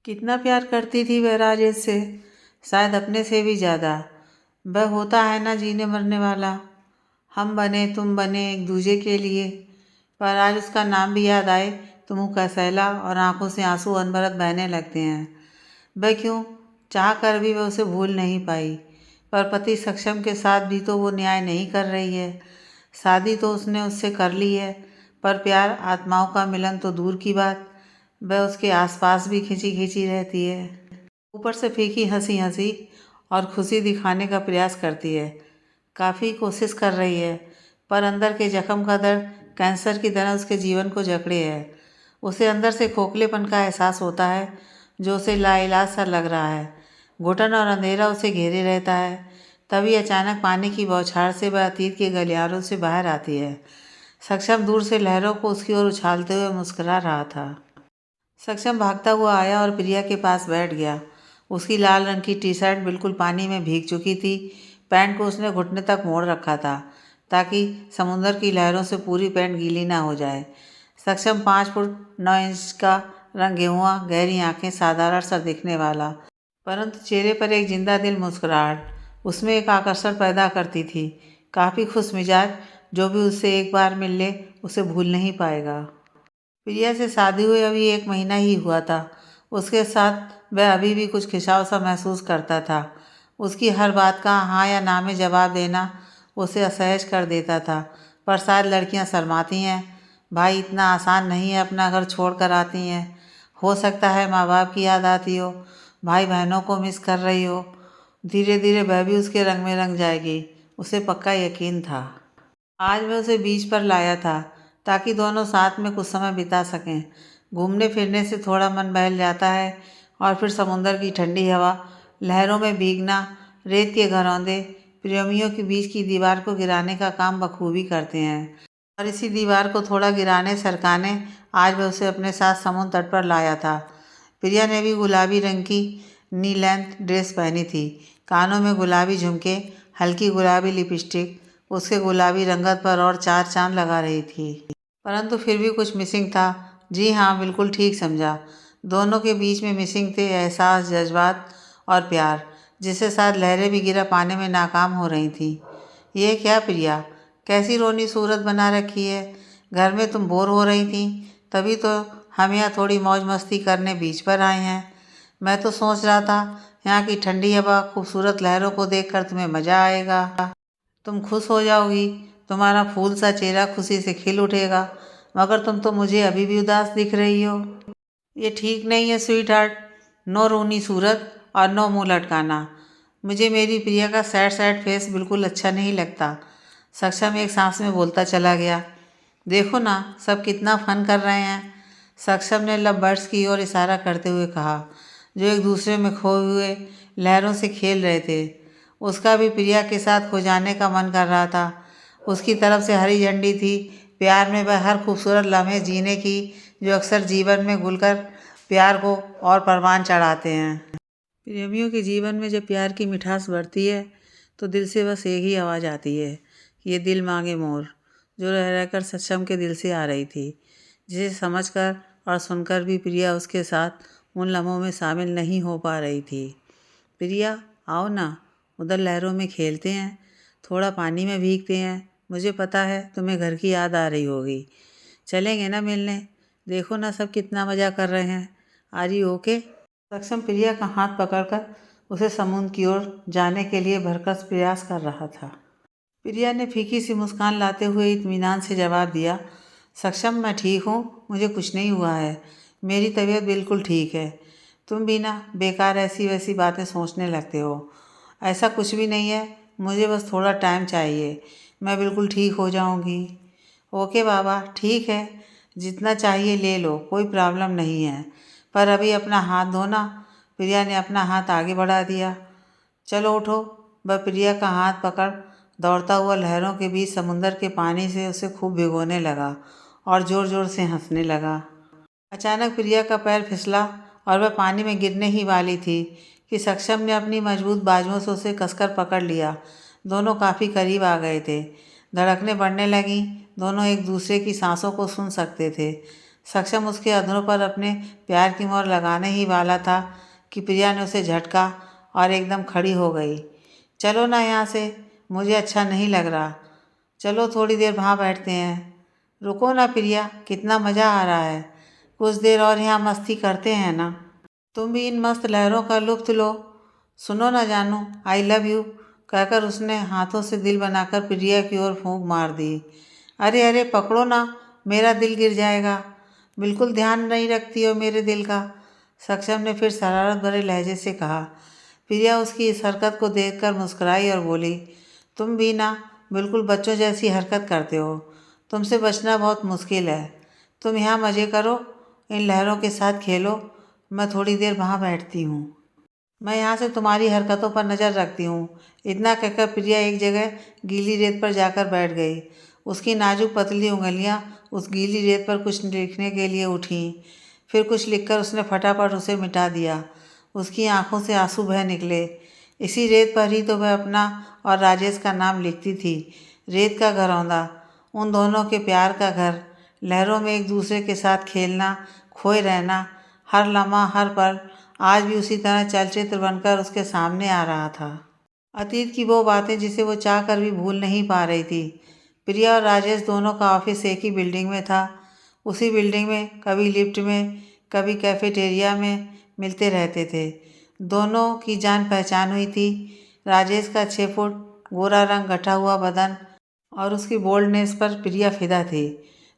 कितना प्यार करती थी वह राजेश से, शायद अपने से भी ज़्यादा। वह होता है ना जीने मरने वाला। हम बने तुम बने एक दूजे के लिए। पर आज उसका नाम भी याद आए तो मुँह का सहला और आंखों से आंसू अनबरत बहने लगते हैं। वह क्यों चाह कर भी वह उसे भूल नहीं पाई। पर पति सक्षम के साथ भी तो वो न्याय नहीं कर रही है। शादी तो उसने उससे कर ली है, पर प्यार आत्माओं का मिलन तो दूर की बात। वह उसके आसपास भी खिंची खिंची रहती है। ऊपर से फीकी हंसी हंसी और खुशी दिखाने का प्रयास करती है। काफ़ी कोशिश कर रही है, पर अंदर के जख्म का दर्द कैंसर की तरह उसके जीवन को जकड़े है। उसे अंदर से खोखलेपन का एहसास होता है जो उसे लाइलाज सा लग रहा है। घुटन और अंधेरा उसे घेरे रहता है। तभी अचानक पानी की बौछार से वह अतीत के गलियारों से बाहर आती है। सक्षम दूर से लहरों को उसकी ओर उछालते हुए मुस्कुरा रहा था। सक्षम भागता हुआ आया और प्रिया के पास बैठ गया। उसकी लाल रंग की टी शर्ट बिल्कुल पानी में भीग चुकी थी। पैंट को उसने घुटने तक मोड़ रखा था ताकि समुद्र की लहरों से पूरी पैंट गीली ना हो जाए। सक्षम 5 फुट 9 इंच का, रंग गेहुआ, गहरी आंखें, साधारण सा दिखने वाला, परंतु चेहरे पर एक जिंदा दिल मुस्कुराहट उसमें एक आकर्षण पैदा करती थी। काफ़ी खुश मिजाज, जो भी उससे एक बार मिल ले उसे भूल नहीं पाएगा। प्रिया से शादी हुए अभी 1 महीना ही हुआ था। उसके साथ वह अभी भी कुछ खिंचाव सा महसूस करता था। उसकी हर बात का हाँ या ना में जवाब देना उसे असहज कर देता था। पर शायद लड़कियां शर्माती हैं। भाई इतना आसान नहीं है अपना घर छोड़ कर आती हैं। हो सकता है माँ बाप की याद आती हो, भाई बहनों को मिस कर रही हो। धीरे धीरे वह भी उसके रंग में रंग जाएगी, उसे पक्का यकीन था। आज मैं उसे बीच पर लाया था ताकि दोनों साथ में कुछ समय बिता सकें। घूमने फिरने से थोड़ा मन बहल जाता है और फिर समुंदर की ठंडी हवा, लहरों में भीगना, रेत के घरौंदे प्रेमियों के बीच की दीवार को गिराने का काम बखूबी करते हैं। और इसी दीवार को थोड़ा गिराने सरकाने आज मैं उसे अपने साथ समुद्र तट पर लाया था। प्रिया ने भी गुलाबी रंग की नी लेंथ ड्रेस पहनी थी। कानों में गुलाबी झुमके, हल्की गुलाबी लिपस्टिक उसके गुलाबी रंगत पर और चार चांद लगा रही थी। परंतु फिर भी कुछ मिसिंग था। जी हाँ, बिल्कुल ठीक समझा। दोनों के बीच में मिसिंग थे एहसास, जज्बात और प्यार, जिससे शायद लहरें भी गिरा पाने में नाकाम हो रही थी। ये क्या प्रिया, कैसी रोनी सूरत बना रखी है। घर में तुम बोर हो रही थी, तभी तो हम यहाँ थोड़ी मौज मस्ती करने बीच पर आए हैं। मैं तो सोच रहा था यहाँ की ठंडी हवा, खूबसूरत लहरों को देखकर तुम्हें मज़ा आएगा। तुम खुश हो जाओगी, तुम्हारा फूल सा चेहरा खुशी से खिल उठेगा। मगर तुम तो मुझे अभी भी उदास दिख रही हो। ये ठीक नहीं है स्वीट हार्ट। नो रोनी सूरत और नो मुंह लटकाना। मुझे मेरी प्रिया का सैड सैड फेस बिल्कुल अच्छा नहीं लगता। सक्षम एक सांस में बोलता चला गया। देखो ना, सब कितना फन कर रहे हैं। सक्षम ने लव बर्ड्स की ओर इशारा करते हुए कहा, जो एक दूसरे में खोए हुए लहरों से खेल रहे थे। उसका भी प्रिया के साथ खो जाने का मन कर रहा था। उसकी तरफ से हरी झंडी थी। प्यार में वह हर खूबसूरत लम्हे जीने की, जो अक्सर जीवन में घुलकर प्यार को और परवान चढ़ाते हैं। प्रेमियों के जीवन में जब प्यार की मिठास बढ़ती है तो दिल से बस एक ही आवाज़ आती है, ये दिल मांगे मोर, जो रह रहकर सक्षम के दिल से आ रही थी, जिसे समझकर और सुनकर भी प्रिया उसके साथ उन लम्हों में शामिल नहीं हो पा रही थी। प्रिया, आओ ना, उधर लहरों में खेलते हैं, थोड़ा पानी में भीगते हैं। मुझे पता है तुम्हें घर की याद आ रही होगी। चलेंगे ना मिलने। देखो ना सब कितना मज़ा कर रहे हैं। Are you okay? Saksham Priya का हाथ पकड़कर उसे समुद्र की ओर जाने के लिए भरकस प्रयास कर रहा था। प्रिया ने फीकी सी मुस्कान लाते हुए इत्मीनान से जवाब दिया, सक्षम मैं ठीक हूँ, मुझे कुछ नहीं हुआ है। मेरी तबीयत बिल्कुल ठीक है। तुम भी ना बेकार ऐसी वैसी बातें सोचने लगते हो। ऐसा कुछ भी नहीं है, मुझे बस थोड़ा टाइम चाहिए, मैं बिल्कुल ठीक हो जाऊँगी। ओके बाबा, ठीक है, जितना चाहिए ले लो, कोई प्रॉब्लम नहीं है। पर अभी अपना हाथ धोना। प्रिया ने अपना हाथ आगे बढ़ा दिया। चलो उठो। वह प्रिया का हाथ पकड़ दौड़ता हुआ लहरों के बीच समुंदर के पानी से उसे खूब भिगोने लगा और ज़ोर ज़ोर से हंसने लगा। अचानक प्रिया का पैर फिसला और वह पानी में गिरने ही वाली थी कि सक्षम ने अपनी मजबूत बाजुओं से उसे कसकर पकड़ लिया। दोनों काफ़ी करीब आ गए थे। धड़कनें बढ़ने लगीं। दोनों एक दूसरे की सांसों को सुन सकते थे। सक्षम उसके अधरों पर अपने प्यार की मोहर लगाने ही वाला था कि प्रिया ने उसे झटका और एकदम खड़ी हो गई। चलो ना यहाँ से, मुझे अच्छा नहीं लग रहा। चलो थोड़ी देर वहाँ बैठते हैं। रुको ना प्रिया, कितना मज़ा आ रहा है। कुछ देर और यहाँ मस्ती करते हैं ना। तुम भी इन मस्त लहरों का लुत्फ़ लो। सुनो ना जानू, आई लव यू कहकर उसने हाथों से दिल बनाकर प्रिया की ओर फूंक मार दी। अरे अरे पकड़ो ना, मेरा दिल गिर जाएगा। बिल्कुल ध्यान नहीं रखती हो मेरे दिल का, सक्षम ने फिर शरारत भरे लहजे से कहा। प्रिया उसकी इस हरकत को देखकर मुस्कुराई और बोली, तुम भी ना बिल्कुल बच्चों जैसी हरकत करते हो। तुमसे बचना बहुत मुश्किल है। तुम यहाँ मज़े करो, इन लहरों के साथ खेलो, मैं थोड़ी देर वहाँ बैठती हूँ। मैं यहाँ से तुम्हारी हरकतों पर नज़र रखती हूँ। इतना कहकर प्रिया एक जगह गीली रेत पर जाकर बैठ गई। उसकी नाजुक पतली उंगलियाँ उस गीली रेत पर कुछ लिखने के लिए उठीं। फिर कुछ लिखकर उसने फटाफट उसे मिटा दिया। उसकी आंखों से आंसू बह निकले। इसी रेत पर ही तो वह अपना और राजेश का नाम लिखती थी। रेत का घरौंदा, उन दोनों के प्यार का घर। लहरों में एक दूसरे के साथ खेलना, खोए रहना, हर लम्हा हर पल आज भी उसी तरह चलचित्र बनकर उसके सामने आ रहा था। अतीत की वो बातें जिसे वो चाह कर भी भूल नहीं पा रही थी। प्रिया और राजेश दोनों का ऑफिस एक ही बिल्डिंग में था। उसी बिल्डिंग में कभी लिफ्ट में, कभी कैफेटेरिया में मिलते रहते थे। दोनों की जान पहचान हुई थी। राजेश का 6 फुट गोरा रंग गठा हुआ बदन और उसकी बोल्डनेस पर प्रिया फिदा थी,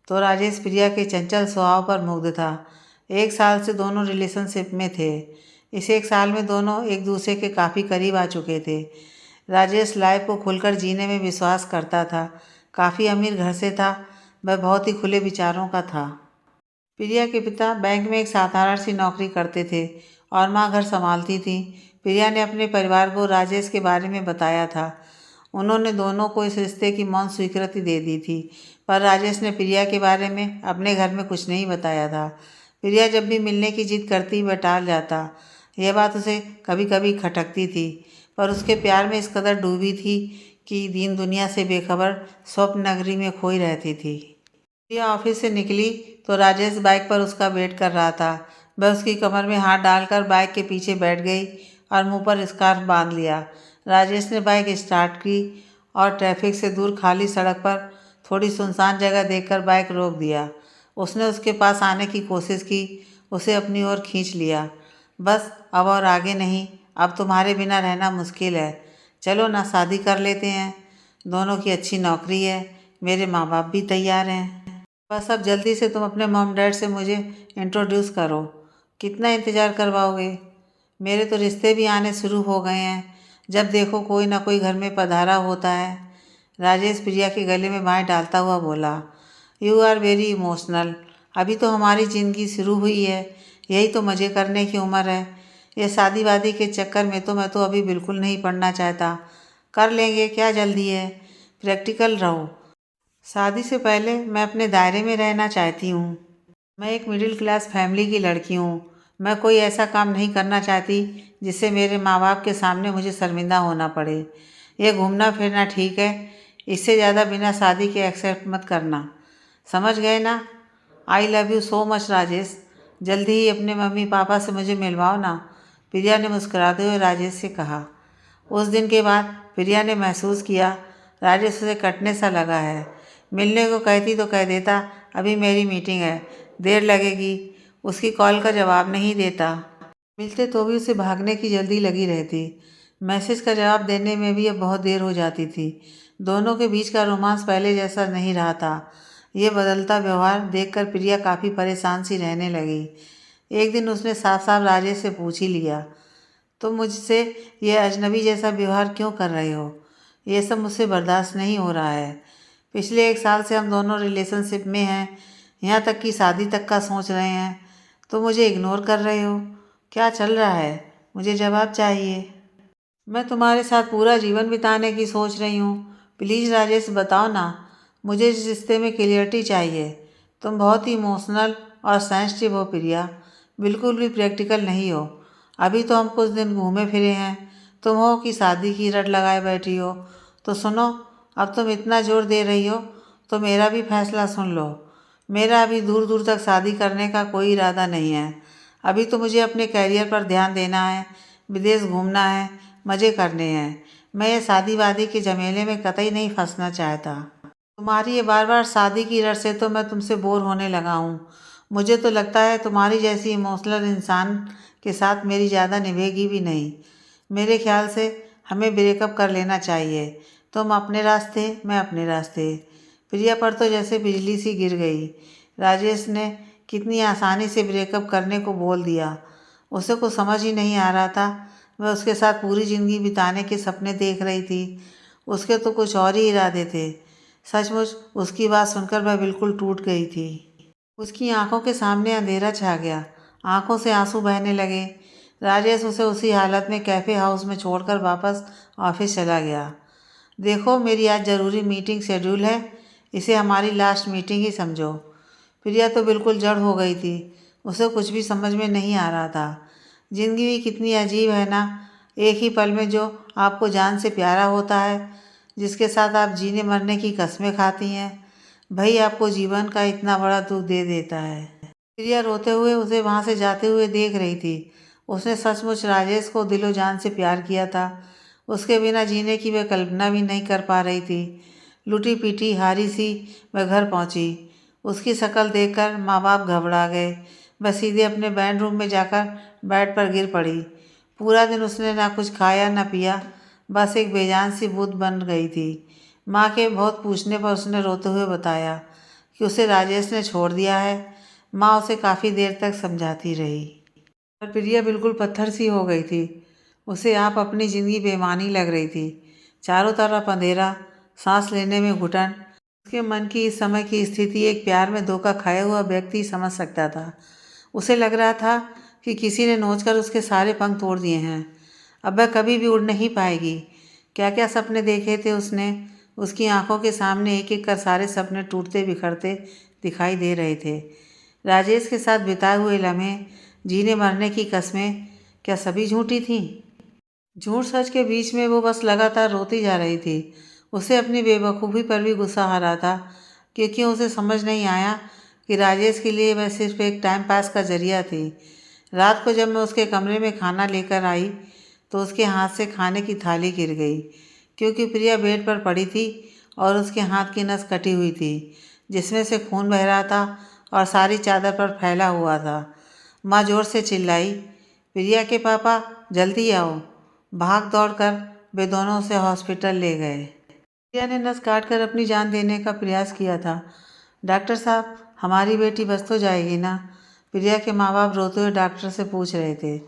तो राजेश प्रिया के चंचल स्वभाव पर मुग्ध था। 1 साल से दोनों रिलेशनशिप में थे। इस 1 साल में दोनों एक दूसरे के काफ़ी करीब आ चुके थे। राजेश लाइफ को खुलकर जीने में विश्वास करता था। काफ़ी अमीर घर से था, वह बहुत ही खुले विचारों का था। प्रिया के पिता बैंक में एक साधारण सी नौकरी करते थे और माँ घर संभालती थी। प्रिया ने अपने परिवार को राजेश के बारे में बताया था। उन्होंने दोनों को इस रिश्ते की मौन स्वीकृति दे दी थी, पर राजेश ने प्रिया के बारे में अपने घर में कुछ नहीं बताया था। प्रिया जब भी मिलने की जिद करती वह टाल जाता। यह बात उसे कभी कभी खटकती थी, पर उसके प्यार में इस कदर डूबी थी कि दीन दुनिया से बेखबर स्वप्न नगरी में खोई रहती थी। प्रिया ऑफिस से निकली तो राजेश बाइक पर उसका वेट कर रहा था। वह उसकी कमर में हाथ डालकर बाइक के पीछे बैठ गई और मुंह पर स्कार्फ बांध लिया। राजेश ने बाइक स्टार्ट की और ट्रैफिक से दूर खाली सड़क पर थोड़ी सुनसान जगह देखकर बाइक रोक दिया। उसने उसके पास आने की कोशिश की, उसे अपनी ओर खींच लिया। बस अब और आगे नहीं, अब तुम्हारे बिना रहना मुश्किल है। चलो ना शादी कर लेते हैं। दोनों की अच्छी नौकरी है, मेरे माँ बाप भी तैयार हैं। बस अब जल्दी से तुम अपने मॉम डैड से मुझे इंट्रोड्यूस करो। कितना इंतज़ार करवाओगे? मेरे तो रिश्ते भी आने शुरू हो गए हैं। जब देखो कोई ना कोई घर में पधारा होता है। राजेश प्रिया के गले में बाएं डालता हुआ बोला, यू आर वेरी इमोशनल। अभी तो हमारी ज़िंदगी शुरू हुई है, यही तो मज़े करने की उम्र है। ये शादी वादी के चक्कर में तो मैं तो अभी बिल्कुल नहीं पड़ना चाहता। कर लेंगे, क्या जल्दी है। प्रैक्टिकल रहो। शादी से पहले मैं अपने दायरे में रहना चाहती हूँ। मैं एक मिडिल क्लास फैमिली की लड़की हूँ। मैं कोई ऐसा काम नहीं करना चाहती जिससे मेरे माँ बाप के सामने मुझे शर्मिंदा होना पड़े। यह घूमना फिरना ठीक है, इससे ज़्यादा बिना शादी के एक्सेप्ट मत करना। समझ गए ना? I love you so much Rajesh. जल्दी ही अपने मम्मी पापा से मुझे मिलवाओ ना, प्रिया ने मुस्कुराते हुए राजेश से कहा। उस दिन के बाद प्रिया ने महसूस किया राजेश उसे कटने सा लगा है। मिलने को कहती तो कह देता, अभी मेरी मीटिंग है, देर लगेगी। उसकी कॉल का जवाब नहीं देता। मिलते तो भी उसे भागने की जल्दी लगी रहती। मैसेज का जवाब देने में भी अब बहुत देर हो जाती थी। दोनों के बीच का रोमांस पहले जैसा नहीं रहा था। ये बदलता व्यवहार देखकर प्रिया काफ़ी परेशान सी रहने लगी। एक दिन उसने साफ साफ राजेश से पूछ ही लिया, तुम मुझसे ये अजनबी जैसा व्यवहार क्यों कर रहे हो? ये सब मुझसे बर्दाश्त नहीं हो रहा है। पिछले 1 साल से हम दोनों रिलेशनशिप में हैं, यहाँ तक कि शादी तक का सोच रहे हैं। तो मुझे इग्नोर कर रहे हो? क्या चल रहा है? मुझे जवाब चाहिए। मैं तुम्हारे साथ पूरा जीवन बिताने की सोच रही हूँ। प्लीज़ राजेश बताओ ना, मुझे इस रिश्ते में क्लियरिटी चाहिए। तुम बहुत ही इमोशनल और सेंसिटिव हो प्रिया, बिल्कुल भी प्रैक्टिकल नहीं हो। अभी तो हम कुछ दिन घूमे फिरे हैं, तुम हो कि शादी की रट लगाए बैठी हो। तो सुनो, अब तुम इतना जोर दे रही हो तो मेरा भी फैसला सुन लो। मेरा अभी दूर दूर तक शादी करने का कोई इरादा नहीं है। अभी तो मुझे अपने करियर पर ध्यान देना है, विदेश घूमना है, मज़े करने हैं। मैं ये शादी वादी के झमेले में कतई नहीं फंसना चाहता। तुम्हारी ये बार बार शादी की रट से तो मैं तुमसे बोर होने लगा हूँ। मुझे तो लगता है तुम्हारी जैसी इमोशनल इंसान के साथ मेरी ज़्यादा निभेगी भी नहीं। मेरे ख्याल से हमें ब्रेकअप कर लेना चाहिए। तुम अपने रास्ते, मैं अपने रास्ते। प्रिया पर तो जैसे बिजली सी गिर गई। राजेश ने कितनी आसानी से ब्रेकअप करने को बोल दिया। उसे कुछ समझ ही नहीं आ रहा था। वह उसके साथ पूरी ज़िंदगी बिताने के सपने देख रही थी। उसके तो कुछ और ही इरादे थे। सचमुच उसकी बात सुनकर वह बिल्कुल टूट गई थी। उसकी आंखों के सामने अंधेरा छा गया, आंखों से आंसू बहने लगे। राजेश उसे उसी हालत में कैफ़े हाउस में छोड़कर वापस ऑफिस चला गया। देखो, मेरी आज ज़रूरी मीटिंग शेड्यूल है, इसे हमारी लास्ट मीटिंग ही समझो। प्रिया तो बिल्कुल जड़ हो गई थी। उसे कुछ भी समझ में नहीं आ रहा था। ज़िंदगी भी कितनी अजीब है ना। एक ही पल में जो आपको जान से प्यारा होता है, जिसके साथ आप जीने मरने की कस्में खाती हैं, भाई आपको जीवन का इतना बड़ा दुख दे देता है। प्रिया रोते हुए उसे वहाँ से जाते हुए देख रही थी। उसने सचमुच राजेश को दिलो जान से प्यार किया था। उसके बिना जीने की वह कल्पना भी नहीं कर पा रही थी। लुटी पीटी हारी सी वह घर पहुँची। उसकी शक्ल देखकर माँ बाप घबरा गए। वह सीधे अपने बेडरूम में जाकर बेड पर गिर पड़ी। पूरा दिन उसने ना कुछ खाया न पिया, बस एक बेजान सी बुद्ध बन गई थी। माँ के बहुत पूछने पर उसने रोते हुए बताया कि उसे राजेश ने छोड़ दिया है। माँ उसे काफ़ी देर तक समझाती रही, पर प्रिया बिल्कुल पत्थर सी हो गई थी। उसे आप अपनी ज़िंदगी बेमानी लग रही थी। चारों तरफ अंधेरा, सांस लेने में घुटन। उसके मन की इस समय की स्थिति एक प्यार में धोखा खाया हुआ व्यक्ति समझ सकता था। उसे लग रहा था कि किसी ने नोचकर उसके सारे पंख तोड़ दिए हैं। अब वह कभी भी उड़ नहीं पाएगी। क्या क्या सपने देखे थे उसने। उसकी आंखों के सामने एक एक कर सारे सपने टूटते बिखरते दिखाई दे रहे थे। राजेश के साथ बिताए हुए लम्हे, जीने मरने की कस्में, क्या सभी झूठी थीं? झूठ सच के बीच में वो बस लगातार रोती जा रही थी। उसे अपनी बेवकूफ़ी पर भी गुस्सा आ रहा था, क्योंकि उसे समझ नहीं आया कि राजेश के लिए वह सिर्फ एक टाइम पास का जरिया थी। रात को जब मैं उसके कमरे में खाना लेकर आई तो उसके हाथ से खाने की थाली गिर गई, क्योंकि प्रिया बेड पर पड़ी थी और उसके हाथ की नस कटी हुई थी, जिसमें से खून बह रहा था और सारी चादर पर फैला हुआ था। माँ जोर से चिल्लाई, प्रिया के पापा, जल्दी आओ। भाग दौड़ कर वे दोनों उसे हॉस्पिटल ले गए। प्रिया ने नस काटकर अपनी जान देने का प्रयास किया था। डॉक्टर साहब, हमारी बेटी बच तो जाएगी ना? प्रिया के माँ बाप रोते हुए डॉक्टर से पूछ रहे थे।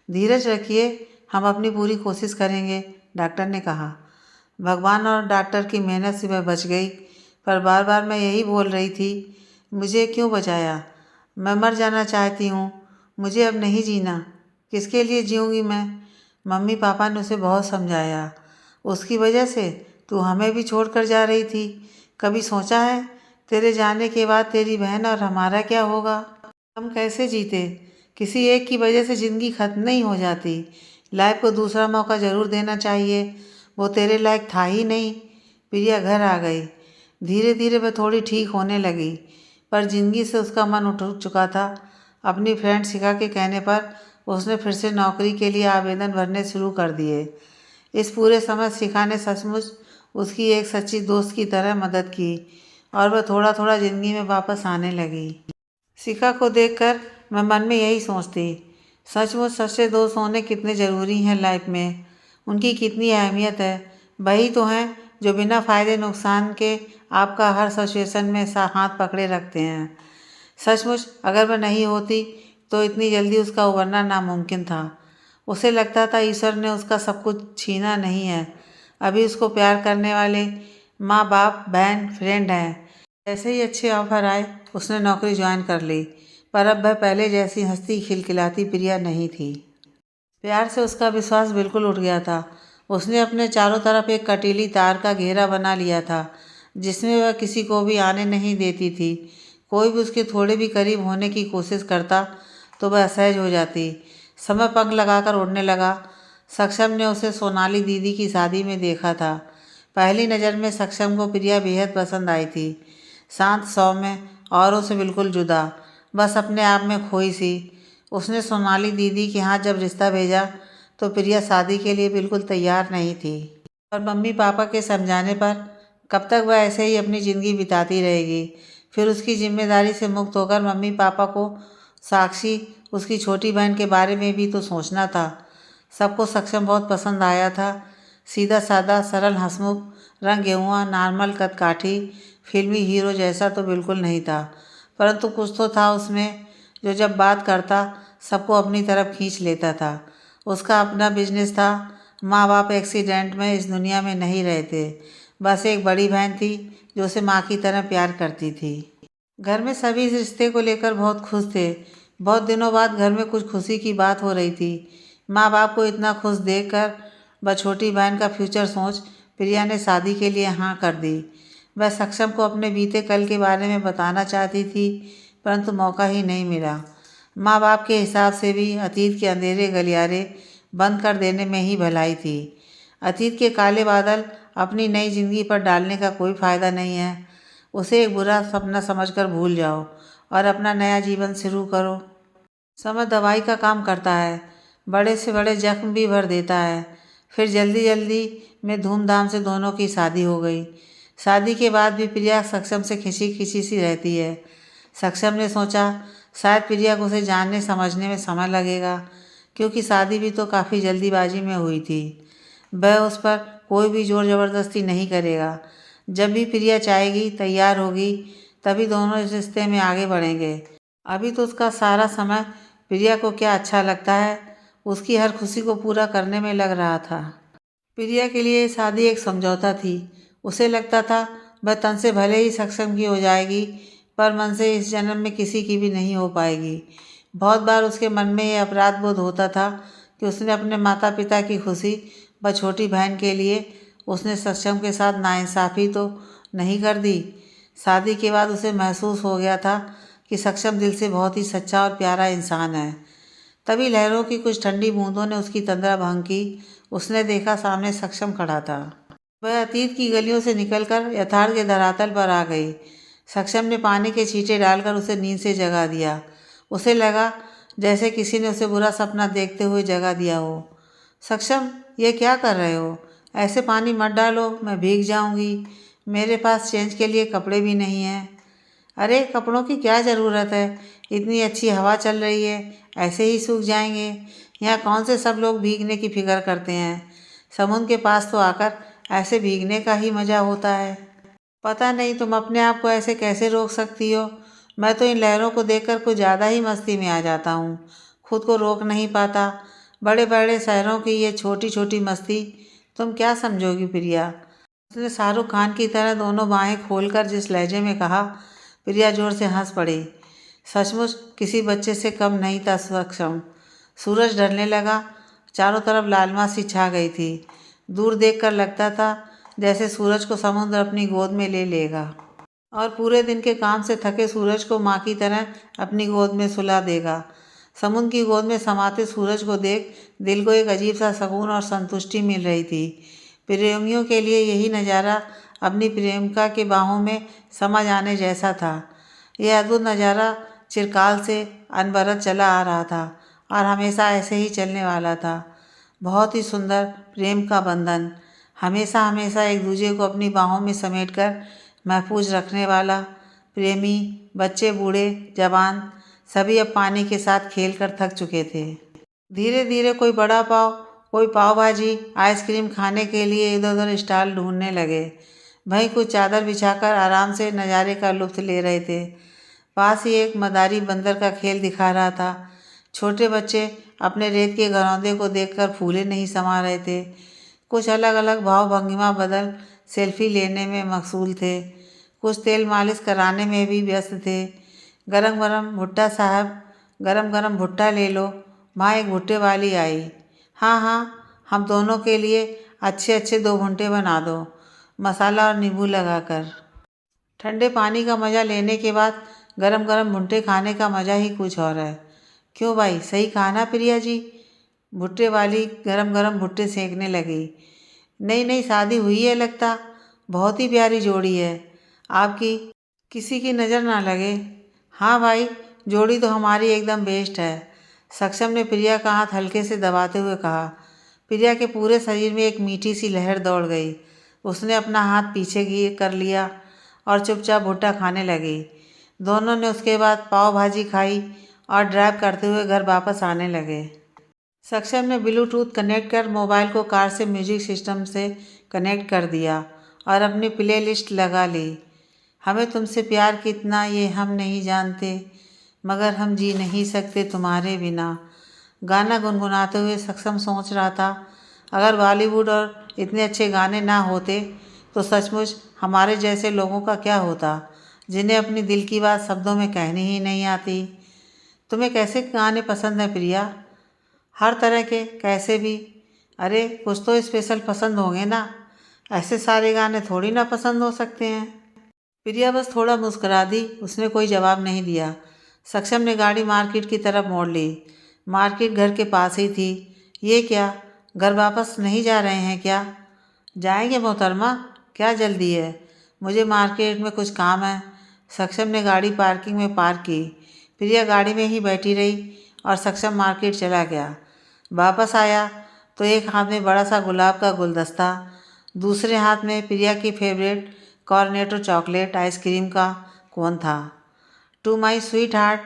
धीरज रखिए, हम अपनी पूरी कोशिश करेंगे, डॉक्टर ने कहा। भगवान और डॉक्टर की मेहनत से वह बच गई, पर बार बार मैं यही बोल रही थी, मुझे क्यों बचाया? मैं मर जाना चाहती हूँ। मुझे अब नहीं जीना। किसके लिए जीऊँगी मैं? मम्मी पापा ने उसे बहुत समझाया। उसकी वजह से तू हमें भी छोड़ कर जा रही थी। कभी सोचा है तेरे जाने के बाद तेरी बहन और हमारा क्या होगा? हम कैसे जीते? किसी एक की वजह से ज़िंदगी खत्म नहीं हो जाती। लाइफ को दूसरा मौका ज़रूर देना चाहिए। वो तेरे लायक था ही नहीं। प्रिया घर आ गई। धीरे धीरे वह थोड़ी ठीक होने लगी, पर ज़िंदगी से उसका मन उठ चुका था। अपनी फ्रेंड शिखा के कहने पर उसने फिर से नौकरी के लिए आवेदन भरने शुरू कर दिए। इस पूरे समय शिखा ने सचमुच उसकी एक सच्ची दोस्त की तरह मदद की और वह थोड़ा थोड़ा ज़िंदगी में वापस आने लगी। शिखा को देखकर मैं मन में यही सोचती, सचमुच सच्चे दोस्त होने कितने ज़रूरी हैं लाइफ में। उनकी कितनी अहमियत है। वही तो हैं जो बिना फ़ायदे नुकसान के आपका हर सिचुएशन में हाथ पकड़े रखते हैं। सचमुच अगर वह नहीं होती तो इतनी जल्दी उसका उबरना नामुमकिन था। उसे लगता था ईश्वर ने उसका सब कुछ छीना नहीं है। अभी उसको प्यार करने वाले माँ बाप, बहन, फ्रेंड हैं। जैसे ही अच्छे ऑफर आए उसने नौकरी ज्वाइन कर ली, पर अब वह पहले जैसी हंसती खिलखिलाती प्रिया नहीं थी। प्यार से उसका विश्वास बिल्कुल उठ गया था। उसने अपने चारों तरफ एक कटीली तार का घेरा बना लिया था, जिसमें वह किसी को भी आने नहीं देती थी। कोई भी उसके थोड़े भी करीब होने की कोशिश करता तो वह असहज हो जाती। समय पंख लगाकर उड़ने लगा। सक्षम ने उसे सोनाली दीदी की शादी में देखा था। पहली नज़र में सक्षम को प्रिया बेहद पसंद आई थी। शांत, सौम्य औरों से बिल्कुल जुदा, बस अपने आप में खोई सी। उसने सोनाली दीदी के यहाँ जब रिश्ता भेजा तो प्रिया शादी के लिए बिल्कुल तैयार नहीं थी, और मम्मी पापा के समझाने पर कब तक वह ऐसे ही अपनी ज़िंदगी बिताती रहेगी। फिर उसकी जिम्मेदारी से मुक्त होकर मम्मी पापा को साक्षी, उसकी छोटी बहन के बारे में भी तो सोचना था। सबको सक्षम बहुत पसंद आया था। सीधा साधा, सरल, हंसमुख, रंग गेहुआ, नॉर्मल, कदकाठी, फिल्मी हीरो जैसा तो बिल्कुल नहीं था, परंतु कुछ तो था उसमें जो जब बात करता सबको अपनी तरफ खींच लेता था। उसका अपना बिजनेस था। माँ बाप एक्सीडेंट में इस दुनिया में नहीं रहते। बस एक बड़ी बहन थी जो उसे माँ की तरह प्यार करती थी। घर में सभी इस रिश्ते को लेकर बहुत खुश थे। बहुत दिनों बाद घर में कुछ खुशी की बात हो रही थी। माँ बाप को इतना खुश देखकर वह छोटी बहन का फ्यूचर सोच प्रिया ने शादी के लिए हाँ कर दी। वह सक्षम को अपने बीते कल के बारे में बताना चाहती थी, परंतु मौका ही नहीं मिला। माँ बाप के हिसाब से भी अतीत के अंधेरे गलियारे बंद कर देने में ही भलाई थी। अतीत के काले बादल अपनी नई जिंदगी पर डालने का कोई फ़ायदा नहीं है। उसे एक बुरा सपना समझकर भूल जाओ और अपना नया जीवन शुरू करो। समय दवाई का काम करता है, बड़े से बड़े जख्म भी भर देता है। फिर जल्दी जल्दी में धूमधाम से दोनों की शादी हो गई। शादी के बाद भी प्रिया सक्षम से खिंची खिंची सी रहती है। सक्षम ने सोचा शायद प्रिया को उसे जानने समझने में समय लगेगा, क्योंकि शादी भी तो काफ़ी जल्दीबाजी में हुई थी। वह उस पर कोई भी जोर ज़बरदस्ती नहीं करेगा। जब भी प्रिया चाहेगी, तैयार होगी, तभी दोनों इस रिश्ते में आगे बढ़ेंगे। अभी तो उसका सारा समय प्रिया को क्या अच्छा लगता है, उसकी हर खुशी को पूरा करने में लग रहा था। प्रिया के लिए शादी एक समझौता थी। उसे लगता था वह तन से भले ही सक्षम की हो जाएगी, पर मन से इस जन्म में किसी की भी नहीं हो पाएगी। बहुत बार उसके मन में यह अपराध बोध होता था कि उसने अपने माता पिता की खुशी व छोटी बहन के लिए उसने सक्षम के साथ नाइंसाफ़ी तो नहीं कर दी। शादी के बाद उसे महसूस हो गया था कि सक्षम दिल से बहुत ही सच्चा और प्यारा इंसान है। तभी लहरों की कुछ ठंडी बूंदों ने उसकी तंद्रा भंग की। उसने देखा सामने सक्षम खड़ा था। वह अतीत की गलियों से निकलकर यथार्थ के धरातल पर आ गई। सक्षम ने पानी के छींटे डालकर उसे नींद से जगा दिया। उसे लगा जैसे किसी ने उसे बुरा सपना देखते हुए जगा दिया हो। सक्षम, ये क्या कर रहे हो? ऐसे पानी मत डालो, मैं भीग जाऊंगी। मेरे पास चेंज के लिए कपड़े भी नहीं हैं। अरे, कपड़ों की क्या ज़रूरत है? इतनी अच्छी हवा चल रही है, ऐसे ही सूख जाएंगे। यहाँ कौन से सब लोग भीगने की फिक्र करते हैं? समुद्र के पास तो आकर ऐसे भीगने का ही मज़ा होता है। पता नहीं तुम अपने आप को ऐसे कैसे रोक सकती हो। मैं तो इन लहरों को देखकर कुछ ज़्यादा ही मस्ती में आ जाता हूँ, खुद को रोक नहीं पाता। बड़े बड़े शहरों की ये छोटी छोटी मस्ती तुम क्या समझोगी प्रिया? उसने शाहरुख खान की तरह दोनों बाहें खोलकर जिस लहजे में कहा, प्रिया जोर से हंस पड़ी। सचमुच किसी बच्चे से कम नहीं था सक्षम। सूरज ढलने लगा। चारों तरफ लालिमा सी छा गई थी। दूर देखकर लगता था जैसे सूरज को समुद्र अपनी गोद में ले लेगा और पूरे दिन के काम से थके सूरज को माँ की तरह अपनी गोद में सुला देगा। समुद्र की गोद में समाते सूरज को देख दिल को एक अजीब सा सुकून और संतुष्टि मिल रही थी। प्रेमियों के लिए यही नज़ारा अपनी प्रेमिका के बाहों में समा जाने जैसा था। यह अद्भुत नज़ारा चिरकाल से अनवरत चला आ रहा था और हमेशा ऐसे ही चलने वाला था। बहुत ही सुंदर प्रेम का बंधन, हमेशा हमेशा एक दूसरे को अपनी बाहों में समेटकर महफूज रखने वाला। प्रेमी, बच्चे, बूढ़े, जवान सभी अब पानी के साथ खेलकर थक चुके थे। धीरे धीरे कोई बड़ा पाव, कोई पाव भाजी, आइसक्रीम खाने के लिए इधर उधर स्टॉल ढूंढने लगे। वहीं कुछ चादर बिछाकर आराम से नज़ारे का लुत्फ ले रहे थे। पास ही एक मदारी बंदर का खेल दिखा रहा था। छोटे बच्चे अपने रेत के घरौंदे को देखकर फूले नहीं समा रहे थे। कुछ अलग अलग भाव भंगिमा बदल सेल्फी लेने में मशगूल थे। कुछ तेल मालिश कराने में भी व्यस्त थे। गरम गरम भुट्टा साहब, गरम गरम भुट्टा ले लो। वहाँ एक भुट्टे वाली आई। हाँ हाँ, हम दोनों के लिए अच्छे अच्छे 2 भुट्टे बना दो, मसाला और नींबू लगाकर। ठंडे पानी का मज़ा लेने के बाद गरम गरम भुट्टे खाने का मज़ा ही कुछ और है। क्यों भाई, सही कहा ना प्रिया जी? भुट्टे वाली गरम गरम भुट्टे सेंकने लगी। नहीं नहीं, शादी हुई है लगता। बहुत ही प्यारी जोड़ी है आपकी। किसी की नज़र ना लगे। हाँ भाई, जोड़ी तो हमारी एकदम बेस्ट है। सक्षम ने प्रिया का हाथ हल्के से दबाते हुए कहा। प्रिया के पूरे शरीर में एक मीठी सी लहर दौड़ गई। उसने अपना हाथ पीछे कर लिया और चुपचाप भुट्टा खाने लगी। दोनों ने उसके बाद पाव भाजी खाई और ड्राइव करते हुए घर वापस आने लगे। सक्षम ने ब्लूटूथ कनेक्ट कर मोबाइल को कार से म्यूजिक सिस्टम से कनेक्ट कर दिया और अपनी प्लेलिस्ट लगा ली। हमें तुमसे प्यार कितना ये हम नहीं जानते, मगर हम जी नहीं सकते तुम्हारे बिना। गाना गुनगुनाते हुए सक्षम सोच रहा था, अगर बॉलीवुड और इतने अच्छे गाने ना होते तो सचमुच हमारे जैसे लोगों का क्या होता, जिन्हें अपनी दिल की बात शब्दों में कहनी ही नहीं आती। तुम्हें कैसे गाने पसंद हैं प्रिया? हर तरह के, कैसे भी? अरे कुछ तो स्पेशल पसंद होंगे ना, ऐसे सारे गाने थोड़ी ना पसंद हो सकते हैं। प्रिया बस थोड़ा मुस्कुरा दी, उसने कोई जवाब नहीं दिया। सक्षम ने गाड़ी मार्केट की तरफ मोड़ ली। मार्केट घर के पास ही थी। ये क्या, घर वापस नहीं जा रहे हैं क्या? जाएंगे मोहतरमा, क्या जल्दी है? मुझे मार्केट में कुछ काम है। सक्षम ने गाड़ी पार्किंग में पार्क की। प्रिया गाड़ी में ही बैठी रही और सक्षम मार्केट चला गया। वापस आया तो एक हाथ में बड़ा सा गुलाब का गुलदस्ता, दूसरे हाथ में प्रिया की फेवरेट कॉर्नेटो चॉकलेट आइसक्रीम का कोन था। To my sweetheart.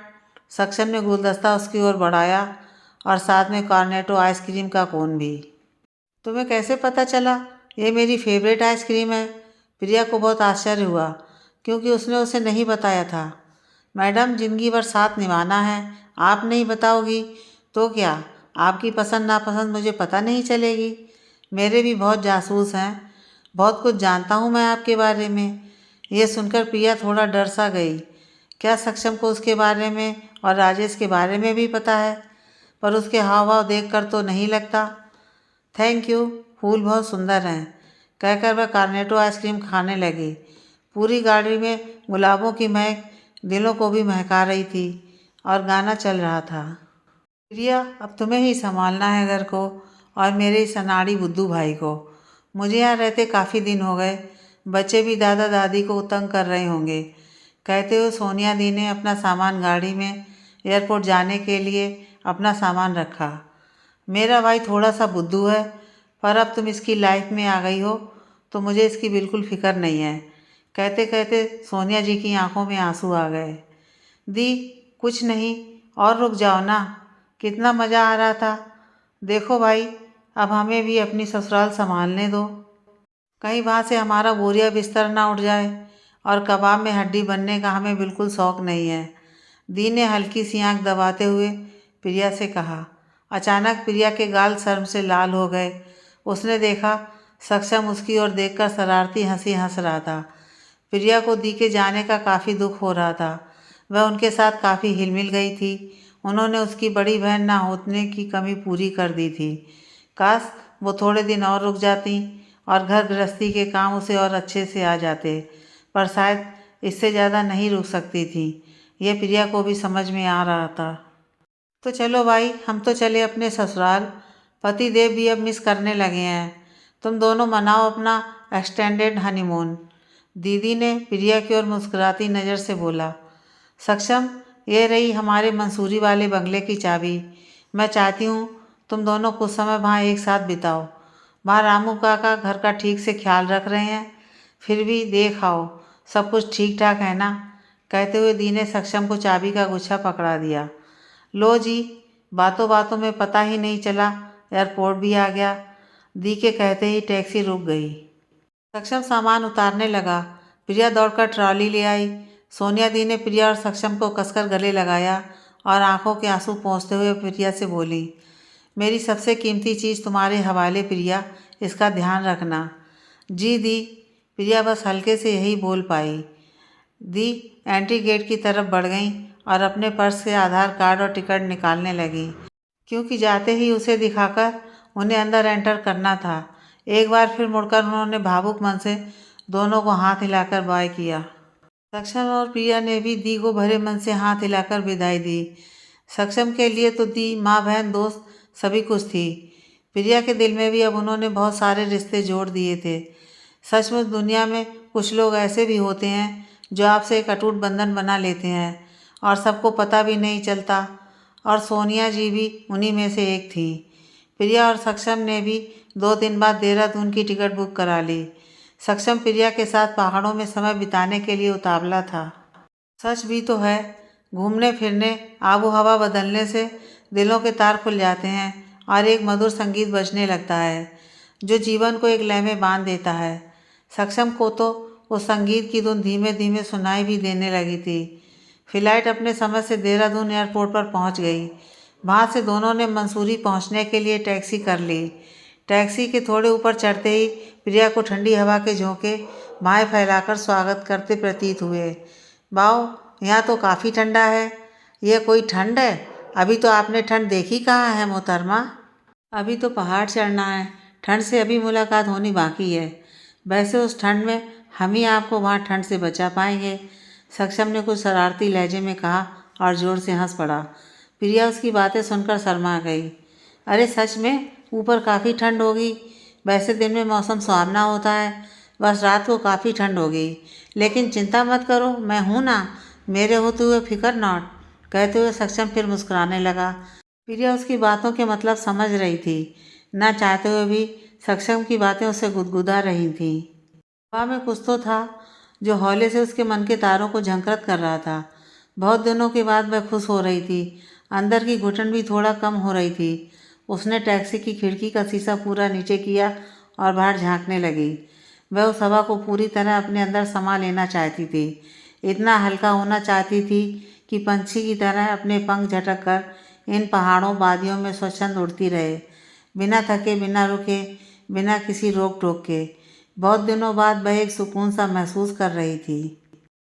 Saksham ने गुलदस्ता उसकी ओर बढ़ाया और साथ में कॉर्नेटो आइसक्रीम का कोन भी। तुम्हें कैसे पता चला ये मेरी फेवरेट आइसक्रीम है? प्रिया को बहुत आश्चर्य हुआ, क्योंकि उसने उसे नहीं बताया था। मैडम, ज़िंदगी भर साथ निभाना है, आप नहीं बताओगी तो क्या आपकी पसंद नापसंद मुझे पता नहीं चलेगी? मेरे भी बहुत जासूस हैं, बहुत कुछ जानता हूँ मैं आपके बारे में। यह सुनकर प्रिया थोड़ा डर सा गई। क्या सक्षम को उसके बारे में और राजेश के बारे में भी पता है? पर उसके हाव भाव देखकर तो नहीं लगता। थैंक यू, फूल बहुत सुंदर हैं, कहकर वह कॉर्नेटो आइसक्रीम खाने लगी। पूरी गाड़ी में गुलाबों की महक दिलों को भी महका रही थी और गाना चल रहा था। प्रिया, अब तुम्हें ही संभालना है घर को और मेरे इस अनाड़ी बुद्धू भाई को। मुझे यहाँ रहते काफ़ी दिन हो गए, बच्चे भी दादा दादी को तंग कर रहे होंगे, कहते हुए सोनिया दी ने अपना सामान गाड़ी में एयरपोर्ट जाने के लिए अपना सामान रखा। मेरा भाई थोड़ा सा बुद्धू है, पर अब तुम इसकी लाइफ में आ गई हो तो मुझे इसकी बिल्कुल फिक्र नहीं है। कहते कहते सोनिया जी की आंखों में आंसू आ गए। दी, कुछ नहीं, और रुक जाओ ना, कितना मज़ा आ रहा था। देखो भाई, अब हमें भी अपनी ससुराल संभालने दो, कहीं वहाँ से हमारा बोरिया बिस्तर ना उठ जाए, और कबाब में हड्डी बनने का हमें बिल्कुल शौक़ नहीं है। दी ने हल्की सी आंख दबाते हुए प्रिया से कहा। अचानक प्रिया के गाल शर्म से लाल हो गए। उसने देखा सक्षम उसकी ओर देखकर शरारती हंसी हंस रहा था। प्रिया को दी के जाने का काफ़ी दुख हो रहा था। वह उनके साथ काफ़ी हिलमिल गई थी। उन्होंने उसकी बड़ी बहन ना होने की कमी पूरी कर दी थी। काश वो थोड़े दिन और रुक जाती और घर गृहस्थी के काम उसे और अच्छे से आ जाते, पर शायद इससे ज़्यादा नहीं रुक सकती थी। यह प्रिया को भी समझ में आ रहा था। तो चलो भाई, हम तो चले अपने ससुराल, पति देव भी अब मिस करने लगे हैं। तुम दोनों मनाओ अपना एक्सटेंडेड हनीमून। दीदी ने प्रिया की ओर मुस्कुराती नज़र से बोला। सक्षम, ये रही हमारे मंसूरी वाले बंगले की चाबी। मैं चाहती हूँ तुम दोनों कुछ समय वहाँ एक साथ बिताओ। वहाँ रामू काका घर का ठीक से ख्याल रख रहे हैं, फिर भी देख आओ सब कुछ ठीक ठाक है ना। कहते हुए दी ने सक्षम को चाबी का गुच्छा पकड़ा दिया। लो जी, बातों बातों में पता ही नहीं चला एयरपोर्ट भी आ गया। दी के कहते ही टैक्सी रुक गई। सक्षम सामान उतारने लगा। प्रिया दौड़कर ट्रॉली ले आई। सोनिया दी ने प्रिया और सक्षम को कसकर गले लगाया और आंखों के आंसू पोंछते हुए प्रिया से बोली, मेरी सबसे कीमती चीज़ तुम्हारे हवाले प्रिया, इसका ध्यान रखना। जी दी, प्रिया बस हल्के से यही बोल पाई। दी एंट्री गेट की तरफ बढ़ गई और अपने पर्स से आधार कार्ड और टिकट निकालने लगी, क्योंकि जाते ही उसे दिखाकर उन्हें अंदर एंटर करना था। एक बार फिर मुड़कर उन्होंने भावुक मन से दोनों को हाथ हिलाकर बाय किया। सक्षम और प्रिया ने भी दी को भरे मन से हाथ हिलाकर विदाई दी। सक्षम के लिए तो दी माँ बहन दोस्त सभी कुछ थी। प्रिया के दिल में भी अब उन्होंने बहुत सारे रिश्ते जोड़ दिए थे। सचमुच दुनिया में कुछ लोग ऐसे भी होते हैं जो आपसे एक अटूट बंधन बना लेते हैं और सबको पता भी नहीं चलता। और सोनिया जी भी उन्हीं में से एक थी। प्रिया और सक्षम ने भी 2 दिन बाद देहरादून की टिकट बुक करा ली। सक्षम प्रिया के साथ पहाड़ों में समय बिताने के लिए उतावला था। सच भी तो है, घूमने फिरने, आबो हवा बदलने से दिलों के तार खुल जाते हैं और एक मधुर संगीत बजने लगता है जो जीवन को एक लय में बांध देता है। सक्षम को तो उस संगीत की धुन धीमे धीमे सुनाई भी देने लगी थी। फ्लाइट अपने समय से देहरादून एयरपोर्ट पर पहुंच गई। वहां से दोनों ने मंसूरी पहुंचने के लिए टैक्सी कर ली। टैक्सी के थोड़े ऊपर चढ़ते ही प्रिया को ठंडी हवा के झोंके बाहें फैलाकर स्वागत करते प्रतीत हुए। बाओ, यहाँ तो काफ़ी ठंडा है। यह कोई ठंड है? अभी तो आपने ठंड देखी कहाँ है मोहतरमा। अभी तो पहाड़ चढ़ना है, ठंड से अभी मुलाकात होनी बाकी है। वैसे उस ठंड में हम ही आपको वहाँ ठंड से बचा पाएंगे। सक्षम ने कुछ शरारती लहजे में कहा और ज़ोर से हंस पड़ा। प्रिया उसकी बातें सुनकर शर्मा गई। अरे सच में ऊपर काफ़ी ठंड होगी। वैसे दिन में मौसम सुहावना होता है, बस रात को काफ़ी ठंड होगी। लेकिन चिंता मत करो, मैं हूँ ना, मेरे होते हुए फिकर नॉट। कहते हुए सक्षम फिर मुस्कुराने लगा। प्रिया उसकी बातों के मतलब समझ रही थी, ना चाहते हुए भी सक्षम की बातें उसे गुदगुदा रही थीं। हवा में कुछ तो था जो हौले से उसके मन के तारों को झंकृत कर रहा था। बहुत दिनों के बाद वह खुश हो रही थी। अंदर की घुटन भी थोड़ा कम हो रही थी। उसने टैक्सी की खिड़की का शीशा पूरा नीचे किया और बाहर झांकने लगी। वह उस हवा को पूरी तरह अपने अंदर समा लेना चाहती थी। इतना हल्का होना चाहती थी कि पंछी की तरह अपने पंख झटक कर इन पहाड़ों वादियों में स्वच्छंद उड़ती रहे, बिना थके, बिना रुके, बिना किसी रोक टोक के। बहुत दिनों बाद वह एक सुकून सा महसूस कर रही थी।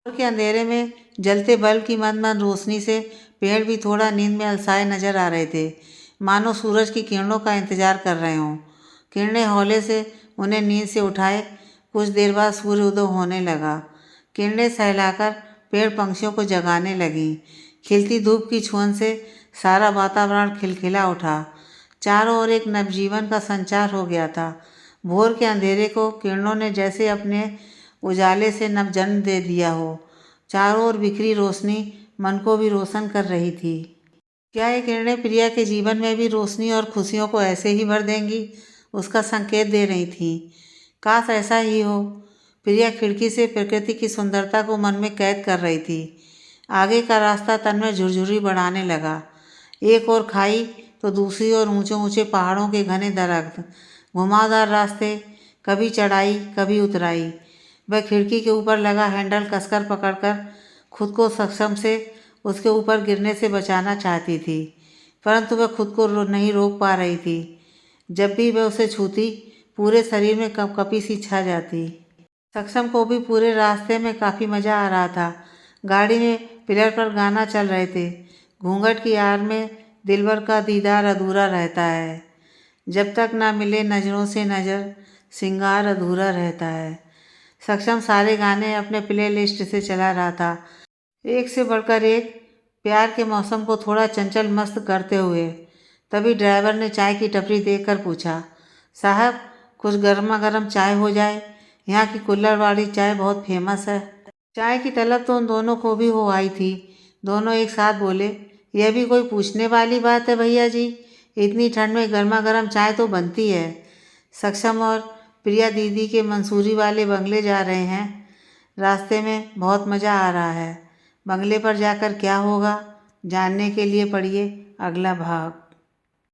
भोर के अंधेरे में जलते बल्ब की मंद मंद रोशनी से पेड़ भी थोड़ा नींद में अलसाए नजर आ रहे थे, मानो सूरज की किरणों का इंतजार कर रहे हों। किरणें हौले से उन्हें नींद से उठाए। कुछ देर बाद सूर्य उदय होने लगा। किरणें सहलाकर पेड़ पंछियों को जगाने लगीं। खिलती धूप की छुअन से सारा वातावरण खिलखिला उठा। चारों ओर एक नवजीवन का संचार हो गया था। भोर के अंधेरे को किरणों ने जैसे अपने उजाले से नव जन्म दे दिया हो। चारों ओर बिखरी रोशनी मन को भी रोशन कर रही थी। क्या ये किरणें प्रिया के जीवन में भी रोशनी और खुशियों को ऐसे ही भर देंगी, उसका संकेत दे रही थीं। काश ऐसा ही हो। प्रिया खिड़की से प्रकृति की सुंदरता को मन में कैद कर रही थी। आगे का रास्ता तन में झुरझुरी बढ़ाने लगा। एक ओर खाई तो दूसरी ओर ऊंचे ऊंचे पहाड़ों के घने दरख्त, घुमावदार रास्ते, कभी चढ़ाई कभी उतराई। वह खिड़की के ऊपर लगा हैंडल कसकर पकड़कर खुद को सक्षम से उसके ऊपर गिरने से बचाना चाहती थी, परंतु वह खुद को नहीं रोक पा रही थी। जब भी वह उसे छूती, पूरे शरीर में कपकपी सी छा जाती। सक्षम को भी पूरे रास्ते में काफ़ी मज़ा आ रहा था। गाड़ी में पिलर पर गाना चल रहे थे। घूंघट की आड़ में दिलबर का दीदार अधूरा रहता है, जब तक ना मिले नज़रों से नज़र, सिंगार अधूरा रहता है। सक्षम सारे गाने अपने प्ले लिस्ट से चला रहा था, एक से बढ़कर एक, प्यार के मौसम को थोड़ा चंचल मस्त करते हुए। तभी ड्राइवर ने चाय की टपरी देखकर पूछा, साहब कुछ गर्मा गर्म चाय हो जाए, यहाँ की कुल्हड़ वाली चाय बहुत फेमस है। चाय की तलब तो उन दोनों को भी हो आई थी। दोनों एक साथ बोले, यह भी कोई पूछने वाली बात है भैया जी, इतनी ठंड में गर्मा गर्म चाय तो बनती है। सक्षम और प्रिया दीदी के मंसूरी वाले बंगले जा रहे हैं। रास्ते में बहुत मज़ा आ रहा है। बंगले पर जाकर क्या होगा, जानने के लिए पढ़िए अगला भाग।